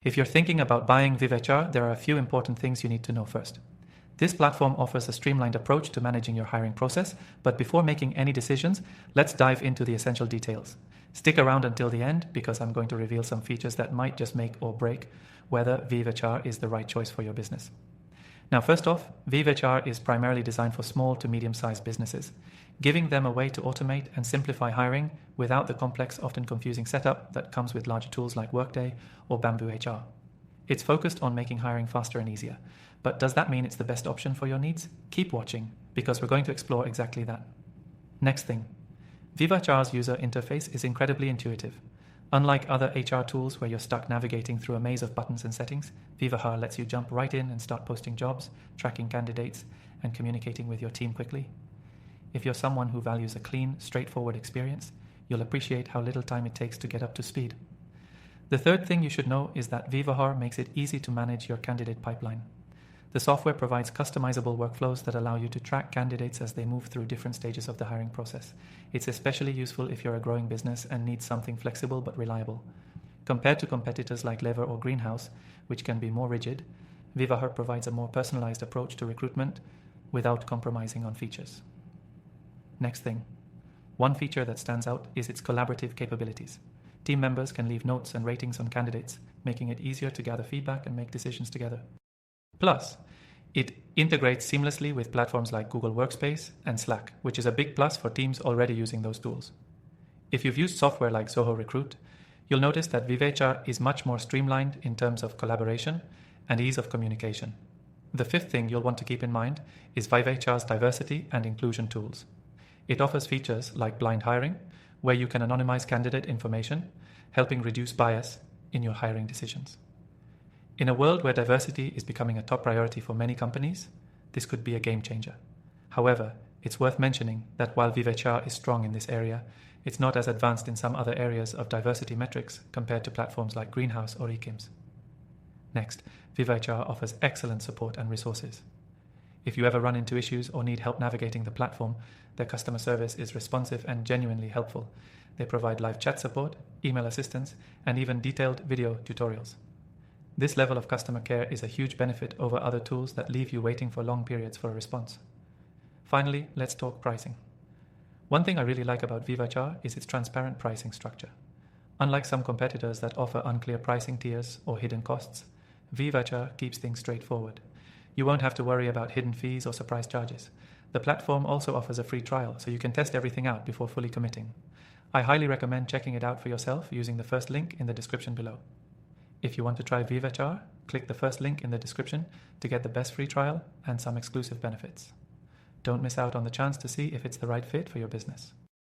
If you're thinking about buying VIVAHR, there are a few important things you need to know first. This platform offers a streamlined approach to managing your hiring process, but before making any decisions, let's dive into the essential details. Stick around until the end because I'm going to reveal some features that might just make or break whether VIVAHR is the right choice for your business. Now, first off, VIVAHR is primarily designed for small to medium-sized businesses, giving them a way to automate and simplify hiring without the complex, often confusing setup that comes with larger tools like Workday or Bamboo HR. It's focused on making hiring faster and easier. But does that mean it's the best option for your needs? Keep watching, because we're going to explore exactly that. Next thing, VIVAHR's user interface is incredibly intuitive. Unlike other HR tools where you're stuck navigating through a maze of buttons and settings, VIVAHR lets you jump right in and start posting jobs, tracking candidates, and communicating with your team quickly. If you're someone who values a clean, straightforward experience, you'll appreciate how little time it takes to get up to speed. The third thing you should know is that VIVAHR makes it easy to manage your candidate pipeline. The software provides customizable workflows that allow you to track candidates as they move through different stages of the hiring process. It's especially useful if you're a growing business and need something flexible but reliable. Compared to competitors like Lever or Greenhouse, which can be more rigid, VIVAHR provides a more personalized approach to recruitment without compromising on features. Next thing, one feature that stands out is its collaborative capabilities. Team members can leave notes and ratings on candidates, making it easier to gather feedback and make decisions together. Plus, it integrates seamlessly with platforms like Google Workspace and Slack, which is a big plus for teams already using those tools. If you've used software like Zoho Recruit, you'll notice that VIVAHR is much more streamlined in terms of collaboration and ease of communication. The fifth thing you'll want to keep in mind is VIVAHR's diversity and inclusion tools. It offers features like blind hiring, where you can anonymize candidate information, helping reduce bias in your hiring decisions. In a world where diversity is becoming a top priority for many companies, this could be a game changer. However, it's worth mentioning that while VIVAHR is strong in this area, it's not as advanced in some other areas of diversity metrics compared to platforms like Greenhouse or Ekims. Next, VIVAHR offers excellent support and resources. If you ever run into issues or need help navigating the platform, their customer service is responsive and genuinely helpful. They provide live chat support, email assistance, and even detailed video tutorials. This level of customer care is a huge benefit over other tools that leave you waiting for long periods for a response. Finally, let's talk pricing. One thing I really like about VIVAHR is its transparent pricing structure. Unlike some competitors that offer unclear pricing tiers or hidden costs, VIVAHR keeps things straightforward. You won't have to worry about hidden fees or surprise charges. The platform also offers a free trial, so you can test everything out before fully committing. I highly recommend checking it out for yourself using the first link in the description below. If you want to try VIVAHR, click the first link in the description to get the best free trial and some exclusive benefits. Don't miss out on the chance to see if it's the right fit for your business.